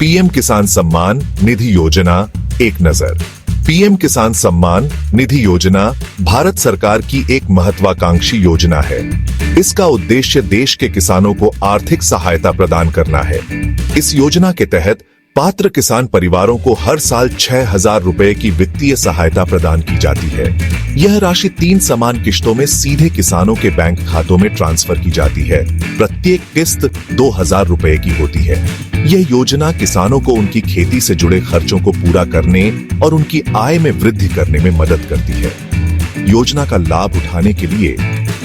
PM किसान सम्मान निधि योजना एक नजर। पीएम किसान सम्मान निधि योजना भारत सरकार की एक महत्वाकांक्षी योजना है। इसका उद्देश्य देश के किसानों को आर्थिक सहायता प्रदान करना है। इस योजना के तहत पात्र किसान परिवारों को हर साल 6,000 रुपए की वित्तीय सहायता प्रदान की जाती है। यह राशि 3 समान किश्तों में सीधे किसानों के बैंक खातों में ट्रांसफर की जाती है। प्रत्येक किस्त 2,000 रुपए की होती है। यह योजना किसानों को उनकी खेती से जुड़े खर्चों को पूरा करने और उनकी आय में वृद्धि करने में मदद करती है। योजना का लाभ उठाने के लिए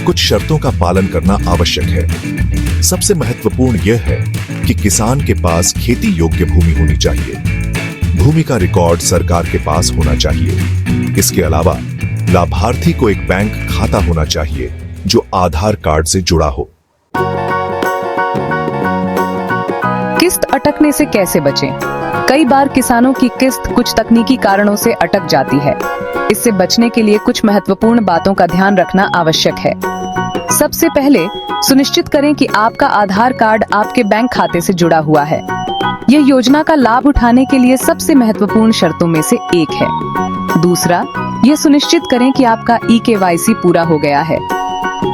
कुछ शर्तों का पालन करना आवश्यक है। सबसे महत्वपूर्ण यह है कि किसान के पास खेती योग्य भूमि होनी चाहिए। भूमि का रिकॉर्ड सरकार के पास होना चाहिए। इसके अलावा लाभार्थी को एक बैंक खाता होना चाहिए जो आधार कार्ड से जुड़ा हो। किस्त अटकने से कैसे बचें? कई बार किसानों की किस्त कुछ तकनीकी कारणों से अटक जाती है। इससे बचने के लिए कुछ महत्वपूर्ण बातों का ध्यान रखना आवश्यक है। सबसे पहले सुनिश्चित करें कि आपका आधार कार्ड आपके बैंक खाते से जुड़ा हुआ है। यह योजना का लाभ उठाने के लिए सबसे महत्वपूर्ण शर्तों में से एक है। दूसरा, यह सुनिश्चित करें कि आपका eKYC पूरा हो गया है।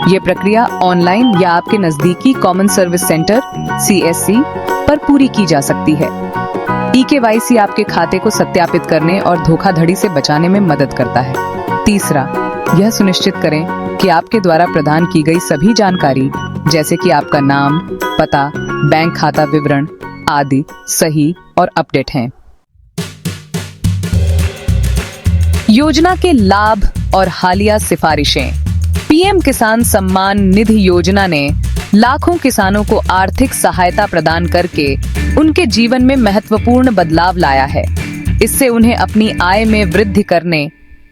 यह प्रक्रिया ऑनलाइन या आपके नजदीकी कॉमन सर्विस सेंटर CSC पर पूरी की जा सकती है। eKYC आपके खाते को सत्यापित करने और धोखाधड़ी से बचाने में मदद करता है। तीसरा, यह सुनिश्चित करें कि आपके द्वारा प्रदान की गई सभी जानकारी जैसे कि आपका नाम, पता, बैंक खाता विवरण आदि सही और अपडेट हैं। योजना के लाभ और हालिया सिफारिशें। पीएम किसान सम्मान निधि योजना ने लाखों किसानों को आर्थिक सहायता प्रदान करके उनके जीवन में महत्वपूर्ण बदलाव लाया है। इससे उन्हें अपनी आय में वृद्धि करने,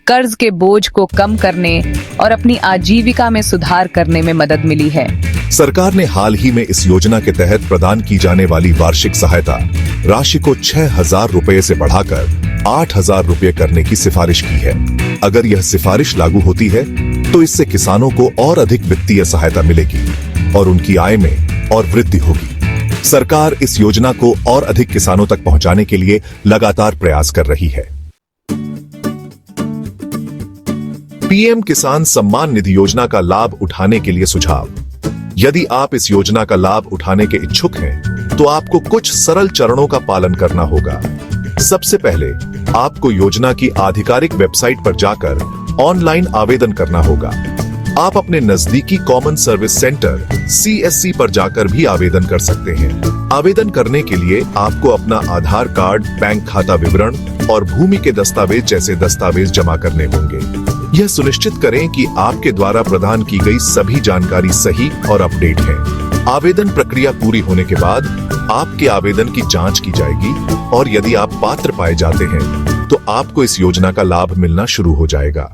कर्ज के बोझ को कम करने और अपनी आजीविका में सुधार करने में मदद मिली है। सरकार ने हाल ही में इस योजना के तहत प्रदान की जाने वाली वार्षिक सहायता राशि को 6,000 रुपए से बढ़ाकर 8,000 रुपए करने की सिफारिश की है। अगर यह सिफारिश लागू होती है तो इससे किसानों को और अधिक वित्तीय सहायता मिलेगी और उनकी आय में और वृद्धि होगी। सरकार इस योजना को और अधिक किसानों तक पहुंचाने के लिए लगातार प्रयास कर रही है। पीएम किसान सम्मान निधि योजना का लाभ उठाने के लिए सुझाव। यदि आप इस योजना का लाभ उठाने के इच्छुक हैं, तो आपको कुछ सरल चरणों का पालन करना होगा। सबसे पहले आपको योजना की आधिकारिक वेबसाइट पर जाकर ऑनलाइन आवेदन करना होगा। आप अपने नजदीकी कॉमन सर्विस सेंटर CSC पर जाकर भी आवेदन कर सकते हैं। आवेदन करने के लिए आपको अपना आधार कार्ड, बैंक खाता विवरण और भूमि के दस्तावेज जैसे दस्तावेज जमा करने होंगे। यह सुनिश्चित करें कि आपके द्वारा प्रदान की गई सभी जानकारी सही और अपडेट है। आवेदन प्रक्रिया पूरी होने के बाद आपके आवेदन की जांच की जाएगी और यदि आप पात्र पाए जाते हैं तो आपको इस योजना का लाभ मिलना शुरू हो जाएगा।